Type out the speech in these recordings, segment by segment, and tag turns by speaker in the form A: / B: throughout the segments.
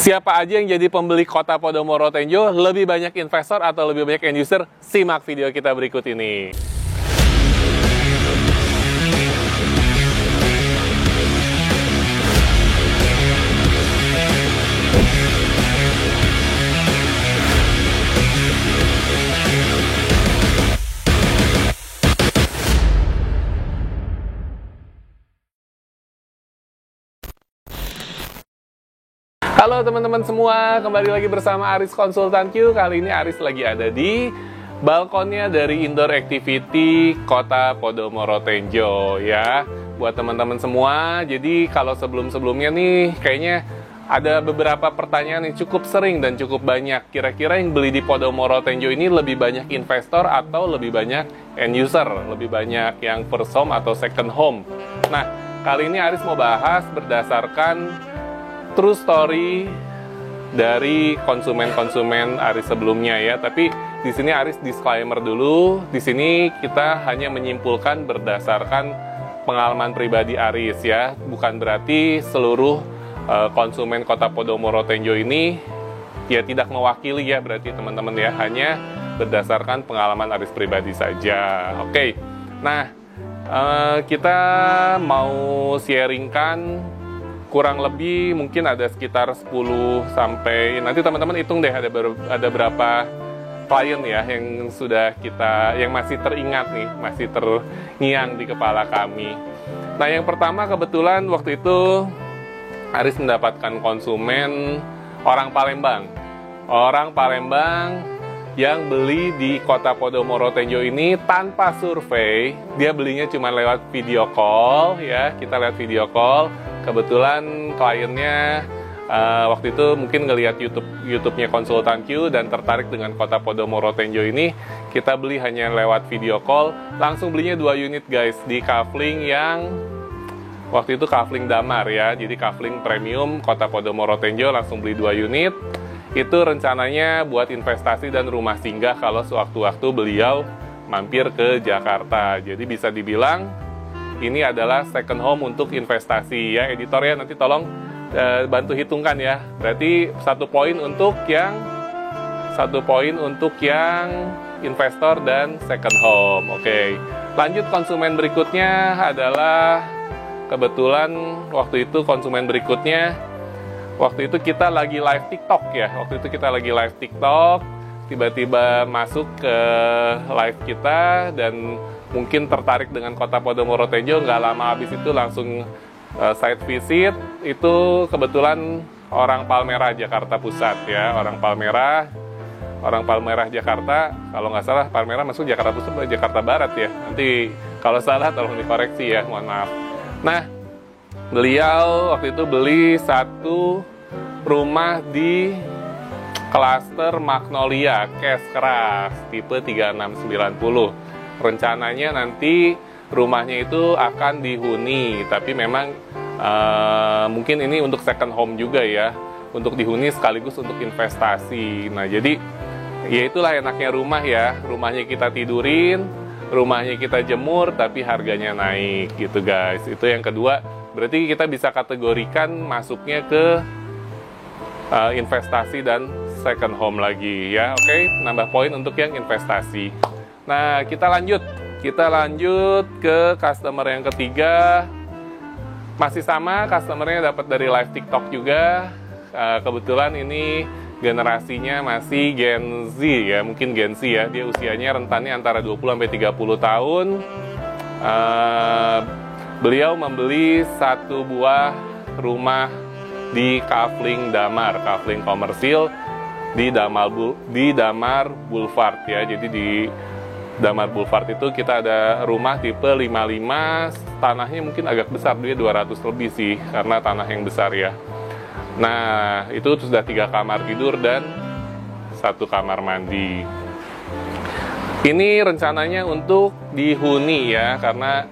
A: Siapa aja yang jadi pembeli kota Podomoro Tenjo, lebih banyak investor atau lebih banyak end user? Simak video kita berikut ini. Halo teman-teman semua, kembali lagi bersama Aris Konsultan Q. Kali ini Aris lagi ada di balkonnya dari Indoor Activity Kota Podomoro Tenjo ya. Buat teman-teman semua, jadi kalau sebelum-sebelumnya nih kayaknya ada beberapa pertanyaan yang cukup sering dan cukup banyak. Kira-kira yang beli di Podomoro Tenjo ini lebih banyak investor atau lebih banyak end user? Lebih banyak yang first home atau second home? Nah, kali ini Aris mau bahas berdasarkan true story dari konsumen-konsumen Aris sebelumnya ya. Tapi di sini Aris disclaimer dulu. Di sini kita hanya menyimpulkan berdasarkan pengalaman pribadi Aris ya. Bukan berarti seluruh konsumen Kota Podomoro Tenjo ini ya tidak mewakili ya, berarti teman-teman ya, hanya berdasarkan pengalaman Aris pribadi saja. Oke. Nah, kita mau sharingkan kurang lebih mungkin ada sekitar 10 sampai, nanti teman-teman hitung deh ada berapa klien ya yang sudah kita, yang masih teringat nih, masih terngiang di kepala kami. Nah, yang pertama kebetulan waktu itu Aris mendapatkan konsumen orang Palembang yang beli di Kota Podomoro Tenjo ini tanpa survei. Dia belinya cuma lewat video call ya, kita lihat video call. Kebetulan kliennya waktu itu mungkin ngelihat YouTube-nya Konsultan Q dan tertarik dengan Kota Podomoro Tenjo ini. Kita beli hanya lewat video call, langsung belinya 2 unit guys, di Kafling yang waktu itu Kafling Damar ya. Jadi Kafling Premium Kota Podomoro Tenjo, langsung beli 2 unit. Itu rencananya buat investasi dan rumah singgah kalau sewaktu-waktu beliau mampir ke Jakarta. Jadi bisa dibilang ini adalah second home untuk investasi ya. Editor ya, nanti tolong bantu hitungkan ya. Berarti 1 poin untuk yang investor dan second home. Oke. Lanjut, konsumen berikutnya adalah kebetulan waktu itu kita lagi live TikTok ya. Waktu itu kita lagi live TikTok, tiba-tiba masuk ke live kita dan mungkin tertarik dengan Kota Podomoro Tenjo. Nggak lama habis itu langsung site visit. Itu kebetulan orang Palmerah Jakarta Pusat ya, orang Palmerah Jakarta. Kalau nggak salah Palmerah masuk Jakarta Pusat atau Jakarta Barat ya. Nanti kalau salah tolong dikoreksi ya, mohon maaf. Nah, beliau waktu itu beli 1 rumah di klaster Magnolia Cash Keras tipe 3690. Rencananya nanti rumahnya itu akan dihuni, tapi memang mungkin ini untuk second home juga ya, untuk dihuni sekaligus untuk investasi. Nah, jadi ya itulah enaknya rumah ya, rumahnya kita tidurin, rumahnya kita jemur, tapi harganya naik gitu guys. Itu yang kedua, berarti kita bisa kategorikan masuknya ke investasi dan second home lagi ya. Oke, nambah poin untuk yang investasi. Nah, kita lanjut ke customer yang ketiga. Masih sama, customernya dapat dari live TikTok juga. Kebetulan ini generasinya masih Gen Z ya, mungkin Gen Z ya. Dia usianya rentannya antara 20 sampai 30 tahun. Beliau membeli 1 buah rumah di Kafling Damar, Kafling komersil di Damar Boulevard ya. Jadi di Damar Boulevard itu kita ada rumah tipe 55, tanahnya mungkin agak besar, dia 200 lebih sih, karena tanah yang besar ya. Nah, itu sudah 3 kamar tidur dan 1 kamar mandi. Ini rencananya untuk dihuni ya, karena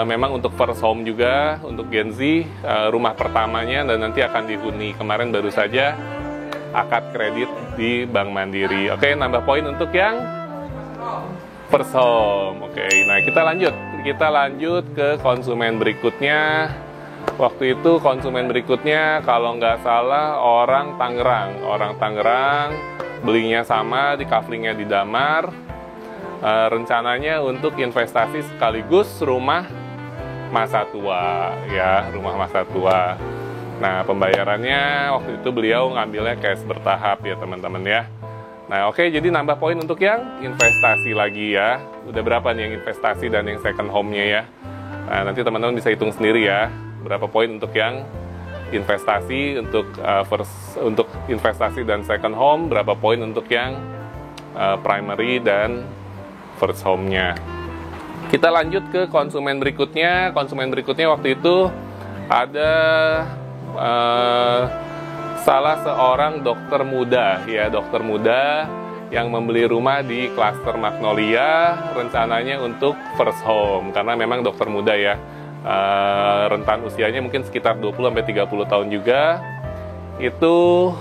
A: memang untuk first home juga, untuk Gen Z, rumah pertamanya dan nanti akan dihuni. Kemarin baru saja akad kredit di Bank Mandiri. Oke, nambah poin untuk yang first home. Oke, nah kita lanjut ke konsumen berikutnya. Waktu itu konsumen berikutnya kalau nggak salah orang Tangerang, belinya sama, di coveringnya di Damar. Rencananya untuk investasi sekaligus rumah masa tua, ya, rumah masa tua. Nah, pembayarannya waktu itu beliau ngambilnya cash bertahap ya teman-teman ya. Nah, oke, jadi nambah poin untuk yang investasi lagi ya. Udah berapa nih yang investasi dan yang second home-nya ya. Nah, nanti teman-teman bisa hitung sendiri ya. Berapa poin untuk yang investasi, untuk investasi dan second home, berapa poin untuk yang primary dan first home-nya. Kita lanjut ke konsumen berikutnya. Konsumen berikutnya waktu itu ada salah seorang dokter muda yang membeli rumah di klaster Magnolia, rencananya untuk first home karena memang dokter muda ya, rentan usianya mungkin sekitar 20-30 tahun juga. Itu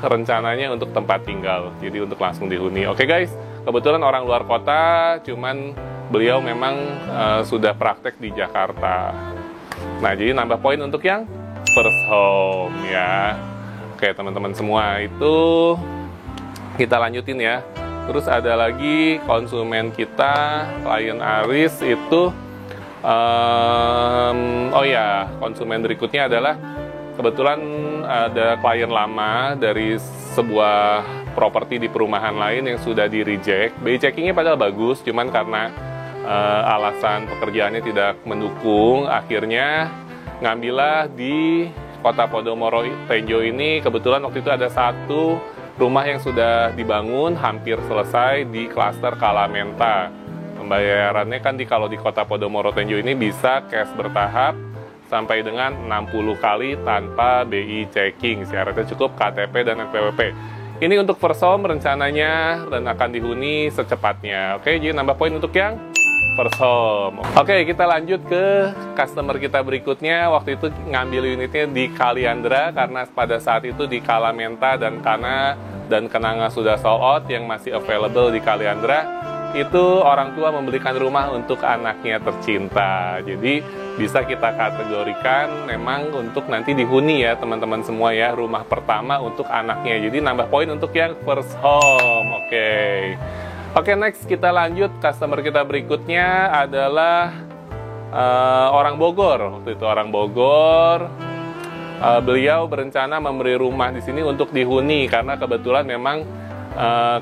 A: rencananya untuk tempat tinggal, jadi untuk langsung dihuni. Oke guys, kebetulan orang luar kota, cuman beliau memang sudah praktek di Jakarta. Nah, jadi nambah poin untuk yang first home ya. Oke teman-teman semua, itu kita lanjutin ya. Terus ada lagi konsumen kita, klien Aris itu konsumen berikutnya adalah kebetulan ada klien lama dari sebuah properti di perumahan lain yang sudah di reject. BI checkingnya padahal bagus, cuman karena alasan pekerjaannya tidak mendukung, akhirnya ngambillah di Kota Podomoro Tenjo ini. Kebetulan waktu itu ada satu rumah yang sudah dibangun hampir selesai di klaster Kalamenta. Pembayarannya kan kalau di Kota Podomoro Tenjo ini bisa cash bertahap sampai dengan 60 kali tanpa BI checking. Syaratnya cukup KTP dan NPWP. Ini untuk first home rencananya dan akan dihuni secepatnya. Oke, jadi nambah poin untuk yang first home. Oke, kita lanjut ke customer kita berikutnya. Waktu itu ngambil unitnya di Kaliandra karena pada saat itu di Kalamenta dan Kenanga sudah sold out. Yang masih available di Kaliandra itu orang tua membelikan rumah untuk anaknya tercinta. Jadi bisa kita kategorikan memang untuk nanti dihuni ya teman-teman semua ya, rumah pertama untuk anaknya. Jadi nambah poin untuk yang first home. Oke, next kita lanjut. Customer kita berikutnya adalah orang Bogor. Waktu itu orang Bogor. Beliau berencana memberi rumah di sini untuk dihuni karena kebetulan memang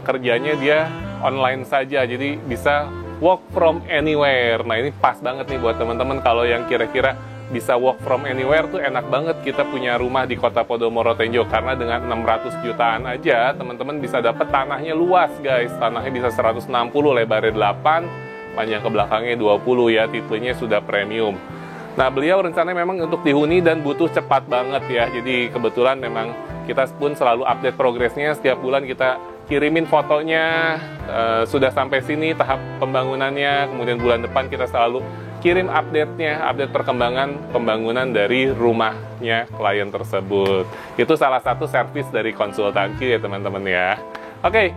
A: kerjanya dia online saja, jadi bisa work from anywhere. Nah, ini pas banget nih buat teman-teman kalau yang kira-kira bisa work from anywhere tuh enak banget kita punya rumah di Kota Podomoro Tenjo karena dengan 600 jutaan aja teman-teman bisa dapat tanahnya luas guys. Tanahnya bisa 160, lebarnya 8, panjang ke belakangnya 20 ya, tipenya sudah premium. Nah, beliau rencananya memang untuk dihuni dan butuh cepat banget ya. Jadi kebetulan memang kita pun selalu update progresnya, setiap bulan kita kirimin fotonya, sudah sampai sini tahap pembangunannya, kemudian bulan depan kita selalu kirim update-nya, update perkembangan pembangunan dari rumahnya klien tersebut. Itu salah satu servis dari konsultan Q ya teman-teman ya. Oke,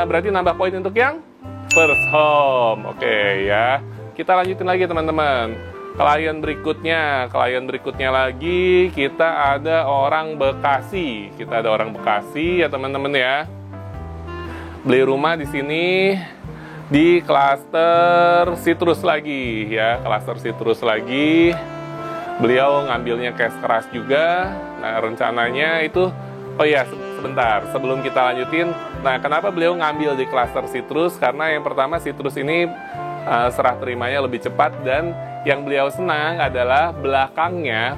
A: berarti nambah poin untuk yang first home. Oke ya, kita lanjutin lagi teman-teman. Klien berikutnya lagi kita ada orang Bekasi. Ya teman-teman ya. Beli rumah di sini di klaster Citrus lagi ya, Beliau ngambilnya cash keras juga. Nah, rencananya itu sebentar sebelum kita lanjutin. Nah, kenapa beliau ngambil di klaster Citrus? Karena yang pertama Citrus ini serah terimanya lebih cepat, dan yang beliau senang adalah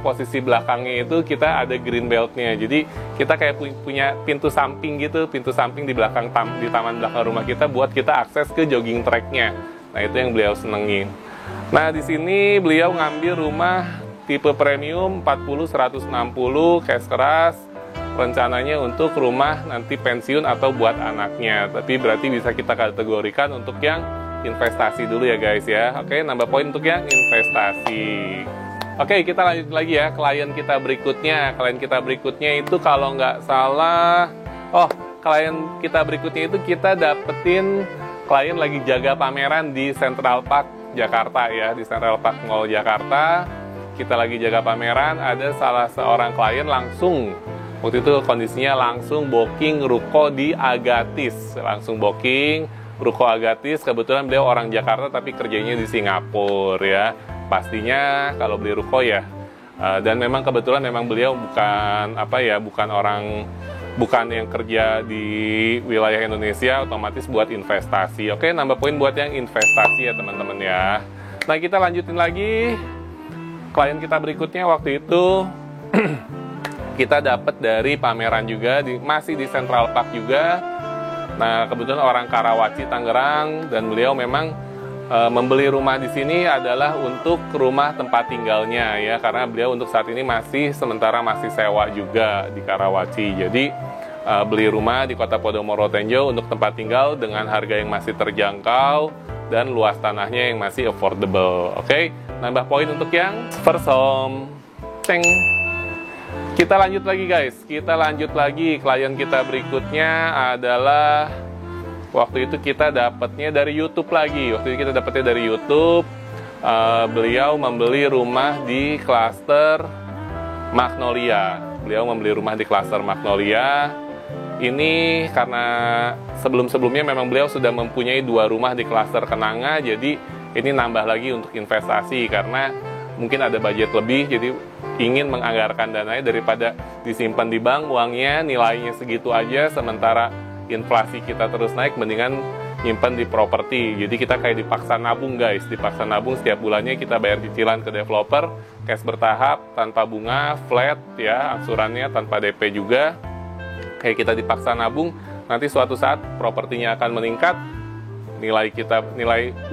A: posisi belakangnya itu kita ada green beltnya. Jadi kita kayak punya pintu samping gitu, di belakang di taman belakang rumah kita buat kita akses ke jogging tracknya. Nah, itu yang beliau senengin. Nah, di sini beliau ngambil rumah tipe premium 40-160 cash keras. Rencananya untuk rumah nanti pensiun atau buat anaknya. Tapi berarti bisa kita kategorikan untuk yang investasi dulu ya guys ya. Oke, nambah poin untuk yang investasi. Oke, kita lanjut lagi ya. Klien kita berikutnya itu kalau nggak salah, klien kita berikutnya itu kita dapetin klien lagi jaga pameran di Central Park Jakarta ya, di Central Park Mall Jakarta. kita lagi jaga pameran, ada salah seorang klien langsung, waktu itu kondisinya langsung booking ruko di Agatis. Langsung booking ruko Agatis, kebetulan beliau orang Jakarta tapi kerjanya di Singapura ya. Pastinya kalau beli ruko ya, dan memang kebetulan memang beliau bukan yang kerja di wilayah Indonesia, otomatis buat investasi. Oke, nambah poin buat yang investasi ya teman-teman ya. Nah, kita lanjutin lagi. Klien kita berikutnya waktu itu kita dapat dari pameran juga, masih di Central Park juga. Nah, kebetulan orang Karawaci, Tangerang, dan beliau memang membeli rumah di sini adalah untuk rumah tempat tinggalnya ya, karena beliau untuk saat ini sementara masih sewa juga di Karawaci. Jadi beli rumah di Kota Podomoro Tenjo untuk tempat tinggal dengan harga yang masih terjangkau dan luas tanahnya yang masih affordable. Oke, nambah poin untuk yang first home. Ceng. Kita lanjut lagi guys, klien kita berikutnya adalah waktu itu kita dapatnya dari YouTube lagi. Beliau membeli rumah di klaster Magnolia. Ini karena sebelumnya memang beliau sudah mempunyai 2 rumah di klaster Kenanga, jadi ini nambah lagi untuk investasi karena mungkin ada budget lebih, jadi ingin menganggarkan dananya daripada disimpan di bank, uangnya nilainya segitu aja, sementara inflasi kita terus naik, mendingan nyimpan di properti. Jadi kita kayak dipaksa nabung guys, setiap bulannya kita bayar cicilan ke developer, cash bertahap, tanpa bunga, flat ya, angsurannya tanpa DP juga. Kayak kita dipaksa nabung, nanti suatu saat propertinya akan meningkat, nilai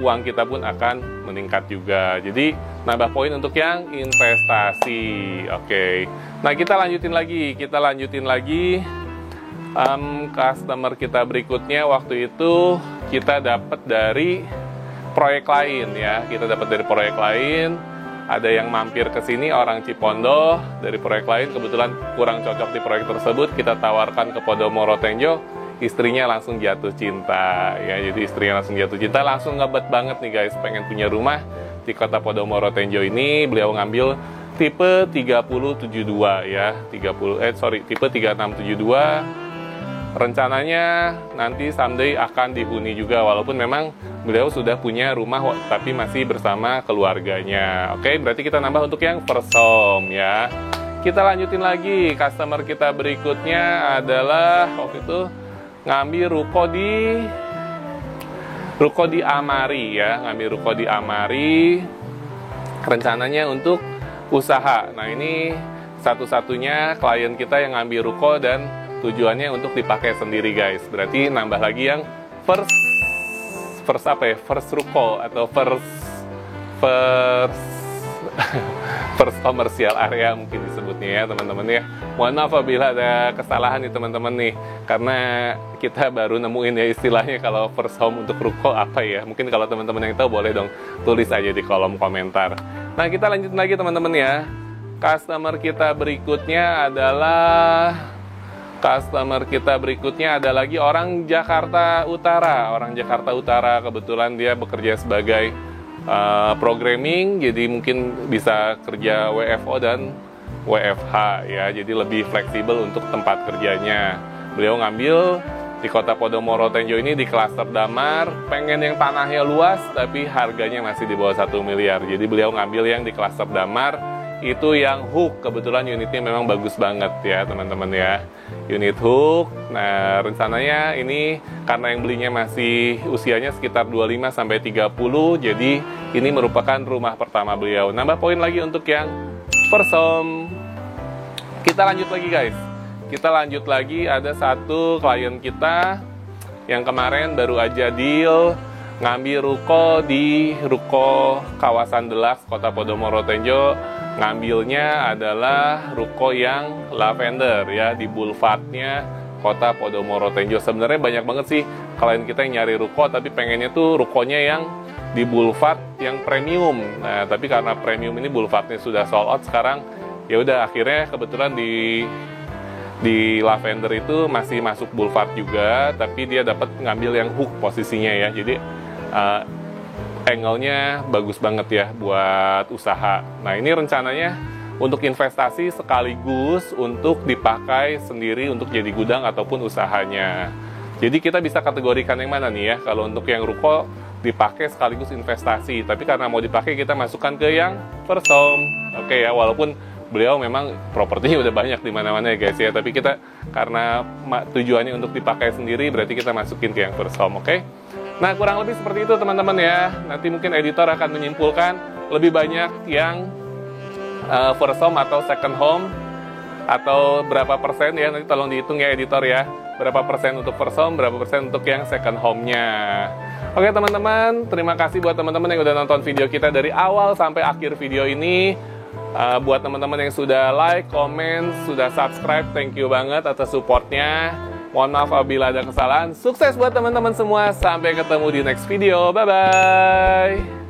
A: uang kita pun akan meningkat juga. Jadi nambah poin untuk yang investasi. Oke. Nah, kita lanjutin lagi. Customer kita berikutnya waktu itu kita dapat dari proyek lain. Ada yang mampir ke sini orang Cipondoh dari proyek lain, kebetulan kurang cocok di proyek tersebut, kita tawarkan ke Podomoro Tenjo, istrinya langsung jatuh cinta ya. Jadi istrinya langsung jatuh cinta, langsung ngebet banget nih guys, pengen punya rumah di Kota Podomoro Tenjo ini. Beliau ngambil tipe 3072 ya, tipe 3672. Rencananya nanti someday akan dihuni juga, walaupun memang beliau sudah punya rumah tapi masih bersama keluarganya. Oke, berarti kita nambah untuk yang first home ya. Kita lanjutin lagi, customer kita berikutnya adalah waktu itu ngambil ruko di Amari ya, rencananya untuk usaha. Nah, ini satu-satunya klien kita yang ngambil ruko dan tujuannya untuk dipakai sendiri guys. Berarti nambah lagi yang first ruko atau first commercial area mungkin disebutnya ya teman-teman ya. Mohon maaf apabila ada kesalahan nih teman-teman nih, karena kita baru nemuin ya istilahnya kalau first home untuk ruko apa ya. Mungkin kalau teman-teman yang tahu boleh dong tulis aja di kolom komentar. Nah, kita lanjut lagi teman-teman ya. Customer kita berikutnya ada lagi orang Jakarta Utara. Kebetulan dia bekerja sebagai programming, jadi mungkin bisa kerja WFO dan WFH ya, jadi lebih fleksibel untuk tempat kerjanya. Beliau ngambil di Kota Podomoro Tenjo ini di klaster Damar, pengen yang tanahnya luas tapi harganya masih di bawah 1 miliar. Jadi beliau ngambil yang di klaster Damar, itu yang hook, kebetulan unitnya memang bagus banget ya teman-teman ya, unit hook. Nah, rencananya ini karena yang belinya masih usianya sekitar 25-30, jadi ini merupakan rumah pertama beliau. Nambah poin lagi untuk yang first home. Kita lanjut lagi, ada satu klien kita yang kemarin baru aja deal ngambil ruko di kawasan Delas, Kota Podomoro Tenjo. Ngambilnya adalah ruko yang lavender ya, di boulevardnya Kota Podomoro Tenjo. Sebenarnya banyak banget sih klien kita yang nyari ruko, tapi pengennya tuh rukonya yang di boulevard yang premium. Nah, tapi karena premium ini boulevardnya sudah sold out sekarang, ya udah akhirnya kebetulan di lavender itu masih masuk boulevard juga, tapi dia dapat ngambil yang hook posisinya ya. Jadi angle-nya bagus banget ya buat usaha. Nah, ini rencananya untuk investasi sekaligus untuk dipakai sendiri untuk jadi gudang ataupun usahanya. Jadi kita bisa kategorikan yang mana nih ya? Kalau untuk yang ruko dipakai sekaligus investasi, tapi karena mau dipakai kita masukkan ke yang first home. Oke ya, walaupun beliau memang propertinya udah banyak di mana-mana ya guys ya, tapi kita karena tujuannya untuk dipakai sendiri, berarti kita masukin ke yang first home, oke? Nah, kurang lebih seperti itu teman-teman ya. Nanti mungkin editor akan menyimpulkan lebih banyak yang first home atau second home, atau berapa persen ya, nanti tolong dihitung ya editor ya. Berapa persen untuk first home, berapa persen untuk yang second home-nya. Oke teman-teman, terima kasih buat teman-teman yang udah nonton video kita dari awal sampai akhir video ini. Buat teman-teman yang sudah like, comment, sudah subscribe, thank you banget atas supportnya. Mohon maaf apabila ada kesalahan. Sukses buat teman-teman semua, sampai ketemu di next video, bye-bye.